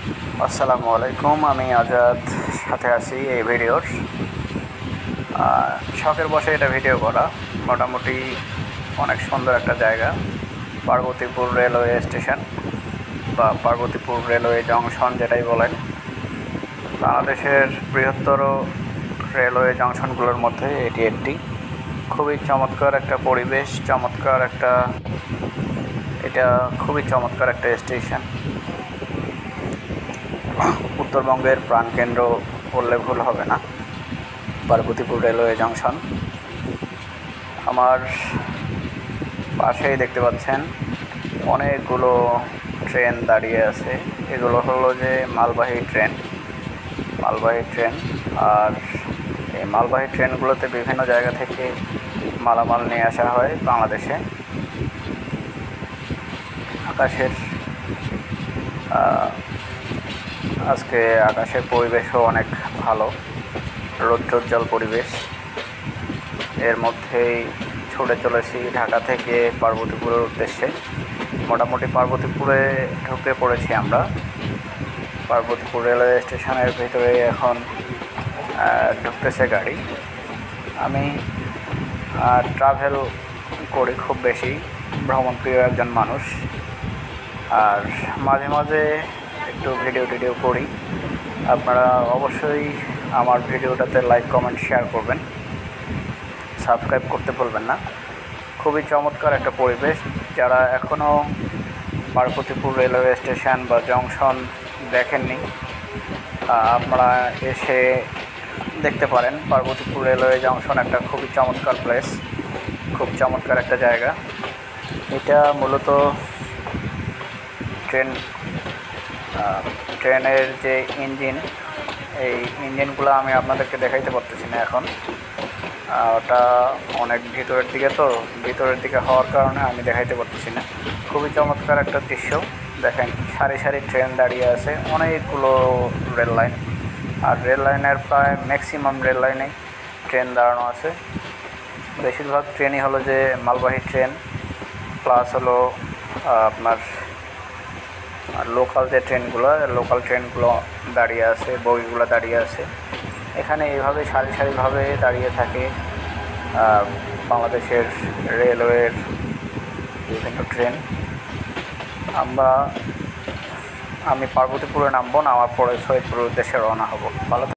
আসসালামু আলাইকুম, আমি আজাদ সাথে আছি এই ভিডিওর। শখের বসে এটা ভিডিও করা। মোটামুটি অনেক সুন্দর একটা জায়গা, পার্বতীপুর রেলওয়ে স্টেশন বা পার্বতীপুর রেলওয়ে জংশন যেটাই বলেন। বাংলাদেশের বৃহত্তর রেলওয়ে জংশনগুলোর মধ্যে এটি একটি। খুবই চমৎকার একটা পরিবেশ, এটা খুবই চমৎকার একটা স্টেশন। উত্তরবঙ্গের প্রাণকেন্দ্র বললে ভুল হবে না, পার্বতীপুর রেলওয়ে জংশন। আমার পাশেই দেখতে পাচ্ছেন অনেকগুলো ট্রেন দাঁড়িয়ে আছে। এগুলো হলো যে মালবাহী ট্রেন। আর এই মালবাহী ট্রেনগুলোতে বিভিন্ন জায়গা থেকে মালামাল নিয়ে আসা হয় বাংলাদেশে। আজকে আকাশের পরিবেশও অনেক ভালো, রৌদ্রোজ্জ্বল পরিবেশ। এর মধ্যেই ছুটে চলেছি ঢাকা থেকে পার্বতীপুরের উদ্দেশ্যে। মোটামুটি পার্বতীপুরে ঢুকে পড়েছি আমরা। পার্বতীপুর রেলওয়ে স্টেশনের ভিতরে এখন ঢুকতেছে গাড়ি। আমি ট্রাভেল করি খুব বেশি, ভ্রমণপ্রিয় একজন মানুষ। আর মাঝে মাঝে একটু ভিডিও করি। আপনারা অবশ্যই আমার ভিডিওটাতে লাইক, কমেন্ট, শেয়ার করবেন, সাবস্ক্রাইব করতে ভুলবেন না। খুবই চমৎকার একটা পরিবেশ। যারা এখনও পার্বতীপুর রেলওয়ে স্টেশন বা জংশন দেখেননি, আপনারা এসে দেখতে পারেন। পার্বতীপুর রেলওয়ে জংশন একটা খুবই চমৎকার প্লেস, খুব চমৎকার একটা জায়গা। এটা মূলত ট্রেনের যে ইঞ্জিন, এই ইঞ্জিনগুলো আমি আপনাদেরকে দেখাইতে পারতেছি না এখন। ওটা অনেক ভিতরের দিকে হওয়ার কারণে আমি দেখাইতে পারতেছি না। খুবই চমৎকার একটা দৃশ্য। দেখেন, সারি সারি ট্রেন দাঁড়িয়ে আছে, অনেকগুলো রেল লাইন। আর রেল লাইনের প্রায় ম্যাক্সিমাম রেল লাইনেই ট্রেন দাঁড়ানো আছে। বেশিরভাগ ট্রেনই হলো যে মালবাহী ট্রেন, প্লাস হলো আপনার লোকাল ট্রেনগুলো দাঁড়িয়ে আছে, বগিগুলো দাঁড়িয়ে আছে। এখানে এইভাবে সারিভাবে দাঁড়িয়ে থাকে বাংলাদেশের রেলওয়ের বিভিন্ন ট্রেন। আমি পার্বতীপুরে নামবো, নামার পরে সৈয়দপুরের উদ্দেশ্যে রওনা হব। ভালো।